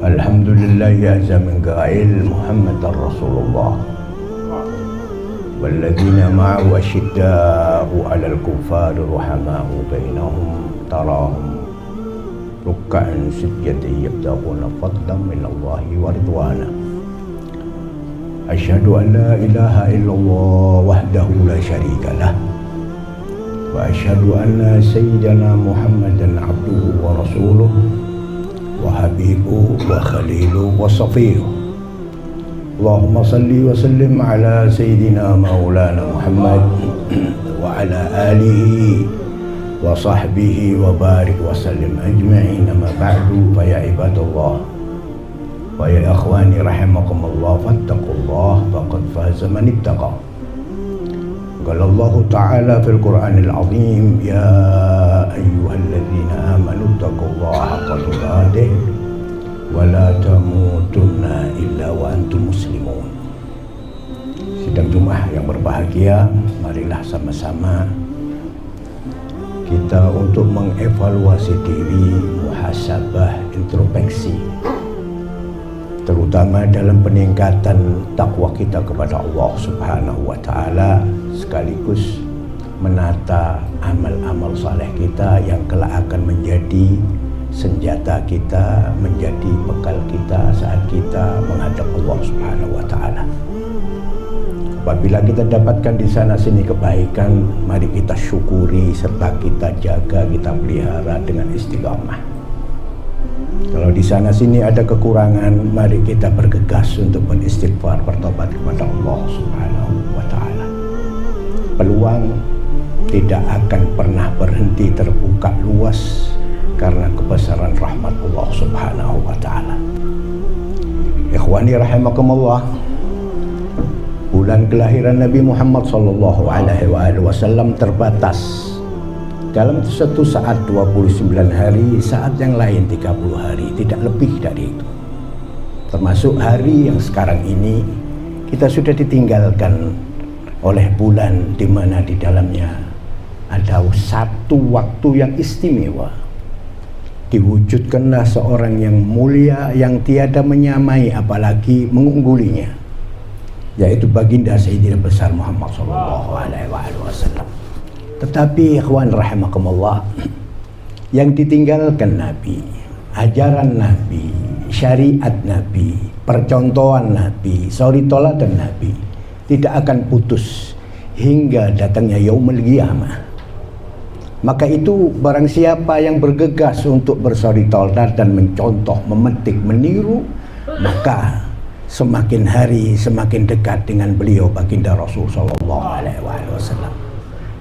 Alhamdulillah ya zaman qail Muhammadar Rasulullah walladzina ma'ahu asyidda'u 'alal kuffari ruhama'u bainahum tarahum ruk'an sujjadan yabtaghuna fadlan minallahi wa ridwana. Asyhadu an la ilaha illallah wahdahu la syarika lah wa asyhadu anna sayyidana Muhammadan abduhu wa rasuluh wa habibuhu wa khaliluhu wa safiyuhu. Allahumma salli wa sallim ala sayyidina maulana Muhammad wa ala alihi wa sahbihi wa barik wa sallim ajma'in. Amma ba'du, fa ya ibadallah wa ya akhwani rahimakumullah fattaqullah faqad faza man ittaqa. Qala Allah Ta'ala fil Qur'anil Azim, ya ayyuhalladzina amanu taqullaha haqqa tuqatih wa la tamutunna illa wa antum muslimun. Sidang Jumat yang berbahagia, marilah sama-sama kita untuk mengevaluasi diri, muhasabah, introspeksi, terutama dalam peningkatan takwa kita kepada Allah Subhanahu wa Ta'ala, sekaligus menata amal-amal saleh kita yang kelak akan menjadi senjata kita, menjadi bekal kita saat kita menghadap Allah Subhanahu wa Ta'ala. Apabila kita dapatkan di sana sini kebaikan, mari kita syukuri serta kita jaga, kita pelihara dengan istiqamah. Kalau di sana sini ada kekurangan, mari kita bergegas untuk beristighfar, bertobat kepada Allah Subhanahu wa Ta'ala. Peluang tidak akan pernah berhenti terbuka luas karena kebesaran rahmat Allah Subhanahu wa Ta'ala. Ikhwani rahimakumullah, bulan kelahiran Nabi Muhammad sallallahu alaihi wasallam terbatas. Dalam satu saat 29 hari, saat yang lain 30 hari, tidak lebih dari itu. Termasuk hari yang sekarang ini kita sudah ditinggalkan oleh bulan, di mana di dalamnya ada satu waktu yang istimewa. Diwujudkanlah seorang yang mulia yang tiada menyamai apalagi mengunggulinya, yaitu baginda Sayyidina besar Muhammad sallallahu alaihi wasallam. Tetapi ikhwan rahimakumullah, yang ditinggalkan Nabi, ajaran Nabi, syariat Nabi, percontohan Nabi, suri toladan Nabi tidak akan putus hingga datangnya yaumul qiyamah. Maka itu barang siapa yang bergegas untuk bersuri toladan dan mencontoh, memetik, meniru, maka semakin hari semakin dekat dengan beliau baginda Rasul sallallahu alaihi wasallam.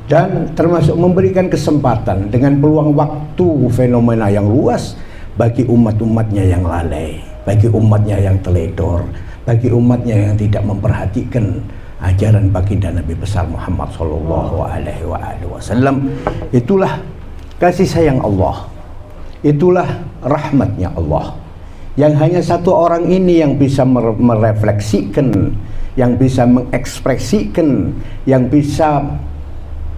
Dan termasuk memberikan kesempatan dengan peluang waktu fenomena yang luas bagi umat-umatnya yang lalai, bagi umatnya yang teledor, bagi umatnya yang tidak memperhatikan ajaran baginda Nabi besar Muhammad sallallahu alaihi wasallam. Itulah kasih sayang Allah, itulah rahmatnya Allah, yang hanya satu orang ini yang bisa merefleksikan, yang bisa mengekspresikan, yang bisa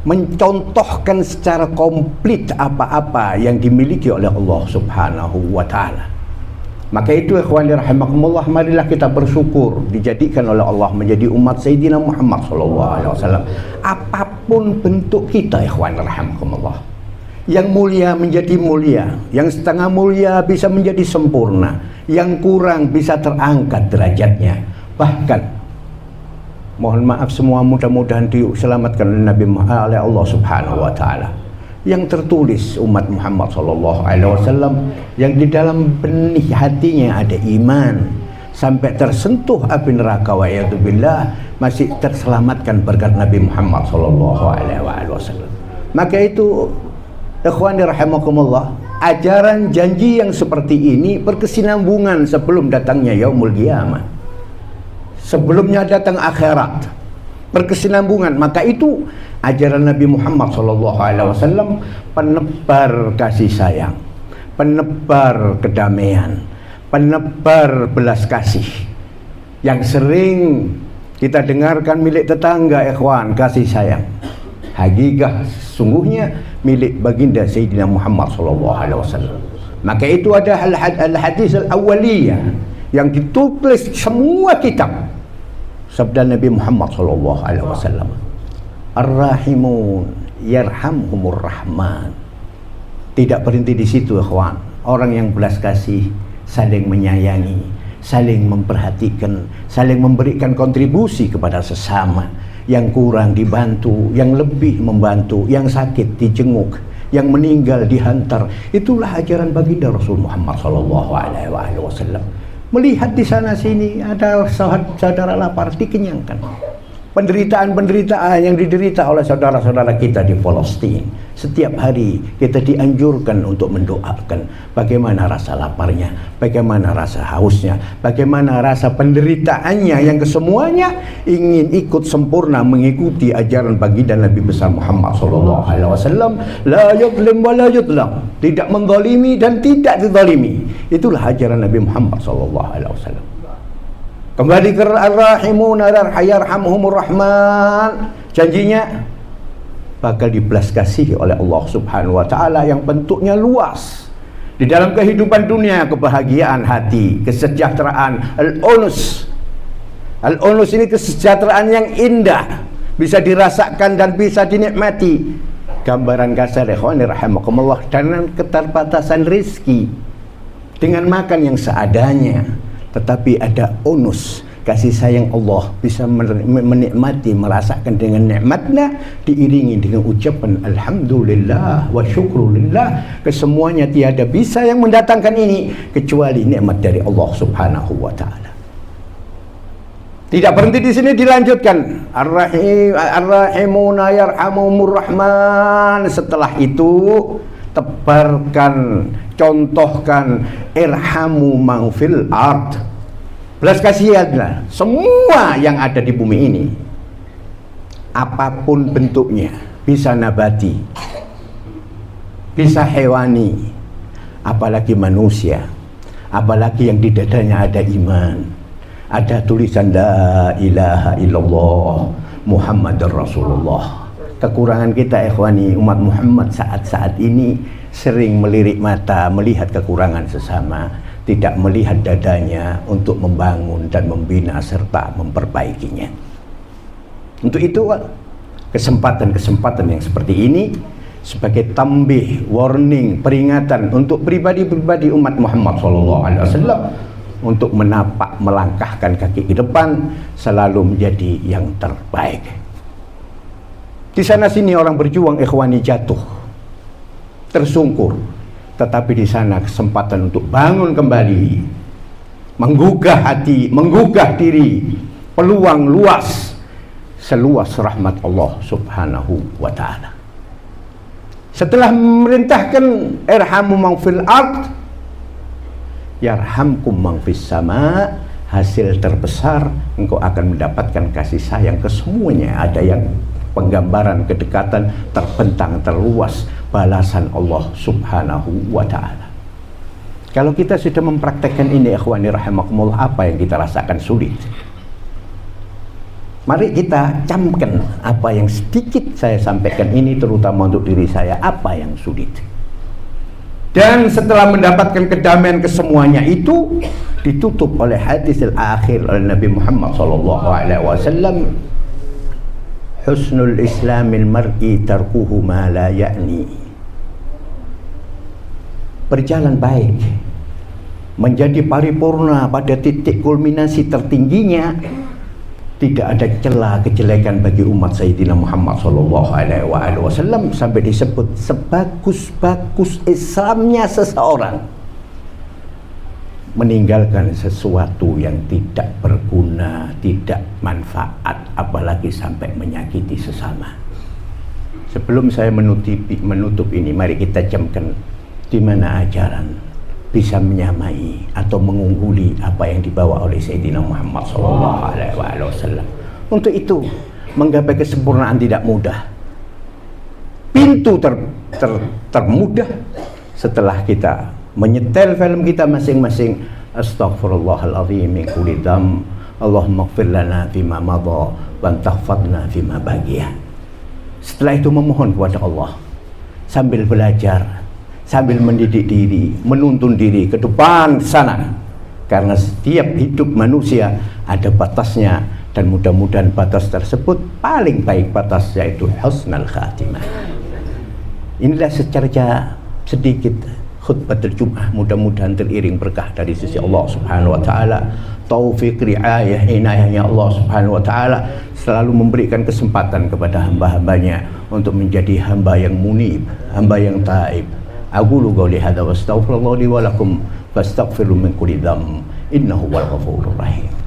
mencontohkan secara komplit apa-apa yang dimiliki oleh Allah Subhanahu wa Ta'ala. Maka itu ikhwani rahimakumullah, marilah kita bersyukur dijadikan oleh Allah menjadi umat Sayyidina Muhammad sallallahu alaihi wasallam. Apapun bentuk kita ikhwani rahimakumullah, yang mulia menjadi mulia, yang setengah mulia bisa menjadi sempurna, yang kurang bisa terangkat derajatnya. Bahkan mohon maaf semua, mudah-mudahan diselamatkan oleh Allah Subhanahu wa Ta'ala. Yang tertulis umat Muhammad sallallahu alaihi wasallam, yang di dalam benih hatinya ada iman, sampai tersentuh api neraka wa iyadzubillah, masih terselamatkan berkat Nabi Muhammad sallallahu alaihi wasallam. Maka itu ikhwani rahimakumullah, ajaran janji yang seperti ini berkesinambungan sebelum datangnya yaumul qiyamah, sebelumnya datang akhirat, berkesinambungan. Maka itu ajaran Nabi Muhammad SAW, penebar kasih sayang, penebar kedamaian, penebar belas kasih, yang sering kita dengarkan milik tetangga ikhwan, kasih sayang. Hakikah sungguhnya milik baginda Sayyidina Muhammad sallallahu alaihi wasallam. Maka itu ada al-hadis al-awwaliyah yang ditulis semua kitab. Sabda Nabi Muhammad sallallahu alaihi wasallam, Ar-rahimun yarhamhumur rahman. Tidak berhenti di situ, ikhwan. Orang yang belas kasih, saling menyayangi, saling memperhatikan, saling memberikan kontribusi kepada sesama. Yang kurang dibantu, yang lebih membantu, yang sakit dijenguk, yang meninggal dihantar. Itulah ajaran baginda Rasul Muhammad sallallahu alaihi wasallam. Melihat di sana sini ada saudara lapar, dikenyangkan. Penderitaan-penderitaan yang diderita oleh saudara-saudara kita di Palestina. Setiap hari kita dianjurkan untuk mendoakan bagaimana rasa laparnya, bagaimana rasa hausnya, bagaimana rasa penderitaannya, yang kesemuanya ingin ikut sempurna mengikuti ajaran baginda Nabi besar Muhammad sallallahu alaihi wasallam. La yuzlim wa la yuzlam. Tidak menzalimi dan tidak dizalimi. Itulah ajaran Nabi Muhammad sallallahu alaihi wasallam. Kembali ke ar-rahimuna yarhamhumur rahman. Janjinya bakal dibelas kasih oleh Allah Subhanahu wa taala yang bentuknya luas. Di dalam kehidupan dunia, kebahagiaan hati, kesejahteraan, al-unus. Al-unus ini kesejahteraan yang indah, bisa dirasakan dan bisa dinikmati. Gambaran kasar ikhwani rahimakumullah, dengan keterbatasan rezeki, dengan makan yang seadanya. Tetapi ada unus, kasih sayang Allah, bisa menikmati, merasakan dengan nikmatnya, diiringi dengan ucapan alhamdulillah wa syukrulillah. Kesemuanya tiada bisa yang mendatangkan ini kecuali nikmat dari Allah Subhanahu wa taala. Tidak berhenti di sini, dilanjutkan ar-rahimuna yarhamumur rahman. Setelah itu tebarkan, contohkan irhamu man fil ard. Belas kasihanlah semua yang ada di bumi ini, apapun bentuknya, bisa nabati, bisa hewani, apalagi manusia, apalagi yang di dadanya ada iman, ada tulisan la ilaha illallah Muhammadur Rasulullah. Kekurangan kita ikhwani umat Muhammad saat-saat ini sering melirik mata melihat kekurangan sesama, tidak melihat dadanya untuk membangun dan membina serta memperbaikinya. Untuk itu kesempatan-kesempatan yang seperti ini sebagai tambih, warning, peringatan untuk pribadi-pribadi umat Muhammad SAW untuk menapak, melangkahkan kaki ke depan, selalu menjadi yang terbaik. Di sana sini orang berjuang ikhwani jatuh, tersungkur, tetapi di sana kesempatan untuk bangun kembali, menggugah hati, menggugah diri, peluang luas, seluas rahmat Allah Subhanahu wa taala. Setelah memerintahkan irhamu man fil ard yarhamkum man fis sama, hasil terbesar engkau akan mendapatkan kasih sayang kesemuanya. Ada yang penggambaran kedekatan terbentang, terluas, balasan Allah Subhanahu wa ta'ala. Kalau kita sudah mempraktekkan ini ikhwani rahimakumullah, apa yang kita rasakan sulit? Mari kita camkan apa yang sedikit saya sampaikan ini, terutama untuk diri saya, apa yang sulit. Dan setelah mendapatkan kedamaian kesemuanya itu ditutup oleh hadis al-akhir oleh Nabi Muhammad SAW. Husnul islamil mar'i tarkuhu ma la ya'ni. Berjalan baik, menjadi paripurna pada titik kulminasi tertingginya, tidak ada celah kejelekan bagi umat Sayyidina Muhammad SAW, sampai disebut sebagus-bagus Islamnya seseorang meninggalkan sesuatu yang tidak berguna, tidak manfaat, apalagi sampai menyakiti sesama. Sebelum saya menutup ini, mari kita camkan di mana ajaran bisa menyamai atau mengungguli apa yang dibawa oleh Sayyidina Muhammad SAW. Untuk itu, menggapai kesempurnaan tidak mudah. Pintu termudah setelah kita menyetel film kita masing-masing. Astaghfirullahaladzim min kulli dzam, Allahumma ighfir lana fima madha wa tahfadna fima baqiya. Setelah itu memohon kepada Allah sambil belajar, sambil mendidik diri, menuntun diri ke depan sana. Karena setiap hidup manusia ada batasnya, dan mudah-mudahan batas tersebut paling baik batas, yaitu husnul khatimah. Inilah secara sedikit khutbatul Jum'ah, mudah-mudahan teriring berkah dari sisi Allah Subhanahu wa taala, taufik, riayah, inayahnya Allah Subhanahu wa taala selalu memberikan kesempatan kepada hamba-hambanya untuk menjadi hamba yang munib, hamba yang taib. Aqulu qouli hadza wa astaghfirullah li wa lakum fastaghfiru min kulli dzamb innahu huwal ghafurur rahim.